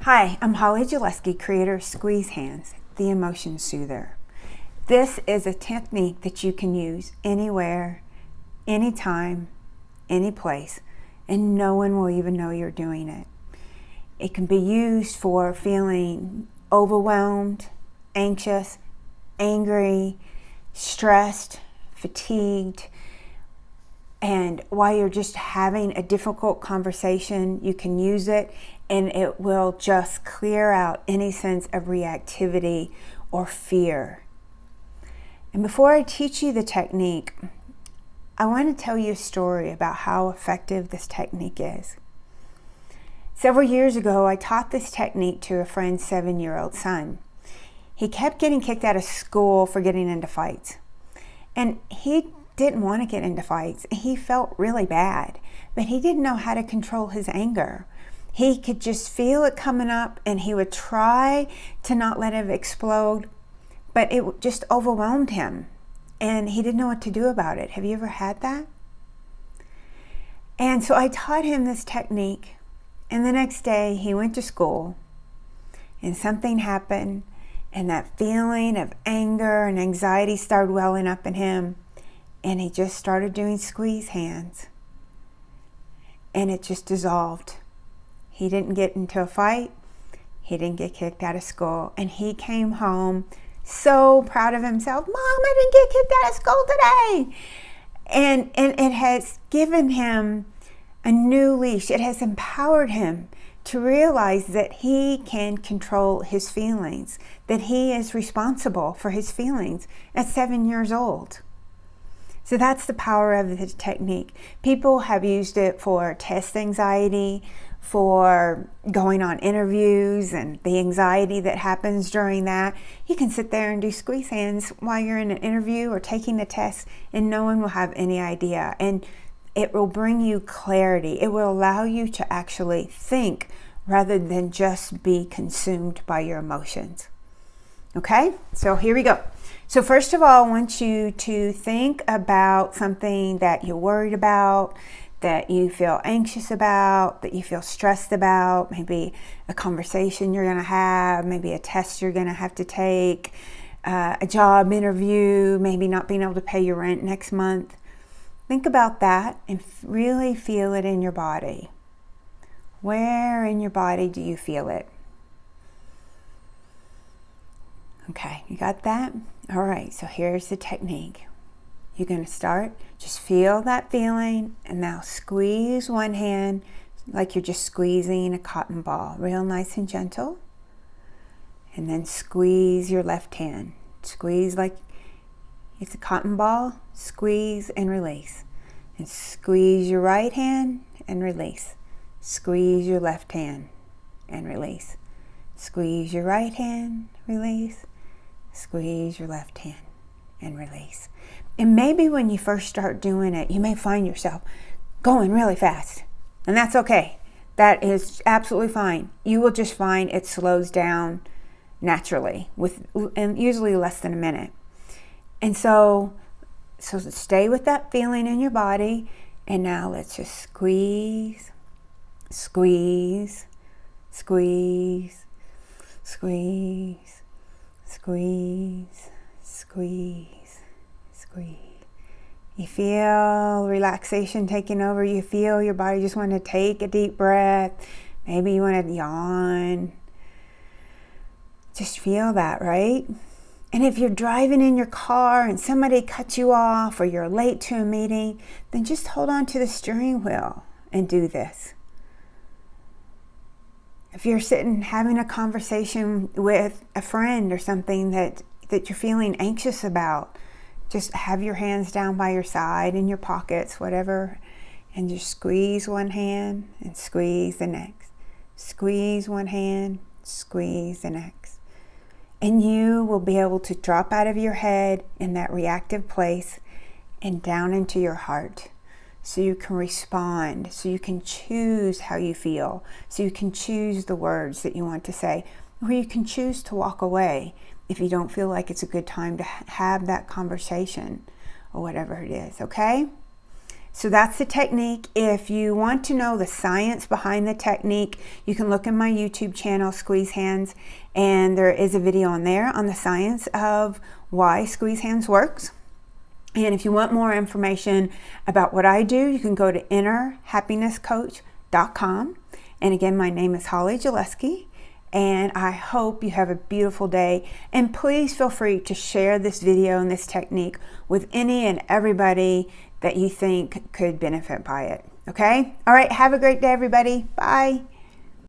Hi, I'm Holly Gillespie, creator of Squeezehands, the emotion soother. This is a technique that you can use anywhere, anytime, any place, and no one will even know you're doing it. It can be used for feeling overwhelmed, anxious, angry, stressed, fatigued, and while you're just having a difficult conversation, you can use it and it will just clear out any sense of reactivity or fear. And before I teach you the technique, I want to tell you a story about how effective this technique is. Several years ago, I taught this technique to a friend's 7-year-old son. He kept getting kicked out of school for getting into fights. And he didn't want to get into fights. He felt really bad, but he didn't know how to control his anger. He could just feel it coming up and he would try to not let it explode, but it just overwhelmed him and he didn't know what to do about it. Have you ever had that? And so I taught him this technique, and the next day he went to school and something happened and that feeling of anger and anxiety started welling up in him. And he just started doing squeeze hands. And it just dissolved. He didn't get into a fight. He didn't get kicked out of school. And he came home so proud of himself. Mom, I didn't get kicked out of school today. And it has given him a new leash. It has empowered him to realize that he can control his feelings, that he is responsible for his feelings at 7 years old. So that's the power of the technique. People have used it for test anxiety, for going on interviews and the anxiety that happens during that. You can sit there and do squeeze hands while you're in an interview or taking a test and no one will have any idea. And it will bring you clarity. It will allow you to actually think rather than just be consumed by your emotions. Okay, so here we go. So first of all, I want you to think about something that you're worried about, that you feel anxious about, that you feel stressed about, maybe a conversation you're going to have, maybe a test you're going to have to take, a job interview, maybe not being able to pay your rent next month. Think about that and really feel it in your body. Where in your body do you feel it? Okay, you got that? All right, so here's the technique. You're going to start, just feel that feeling, and now squeeze one hand like you're just squeezing a cotton ball, real nice and gentle. And then squeeze your left hand. Squeeze like it's a cotton ball, squeeze and release. And squeeze your right hand and release. Squeeze your left hand and release. Squeeze your right hand, release. Squeeze your left hand and release. And maybe when you first start doing it, you may find yourself going really fast. And that's okay. That is absolutely fine. You will just find it slows down naturally and usually less than a minute. And so stay with that feeling in your body. And now let's just squeeze, squeeze, squeeze, squeeze, squeeze, squeeze, squeeze. You feel relaxation taking over. You feel your body just want to take a deep breath. Maybe you want to yawn. Just feel that, right? And if you're driving in your car and somebody cuts you off or you're late to a meeting, then just hold on to the steering wheel and do this. If you're sitting having a conversation with a friend or something that you're feeling anxious about, just have your hands down by your side in your pockets, whatever, and just squeeze one hand and squeeze the next. Squeeze one hand, squeeze the next. And you will be able to drop out of your head in that reactive place and down into your heart. So you can respond, so you can choose how you feel, so you can choose the words that you want to say, or you can choose to walk away if you don't feel like it's a good time to have that conversation or whatever it is, okay? So that's the technique. If you want to know the science behind the technique, you can look in my YouTube channel, Squeezehands, and there is a video on there on the science of why Squeezehands works. And if you want more information about what I do, you can go to innerhappinesscoach.com. And again, my name is Holly Jaleski, and I hope you have a beautiful day. And please feel free to share this video and this technique with any and everybody that you think could benefit by it. Okay? All right, have a great day, everybody. Bye.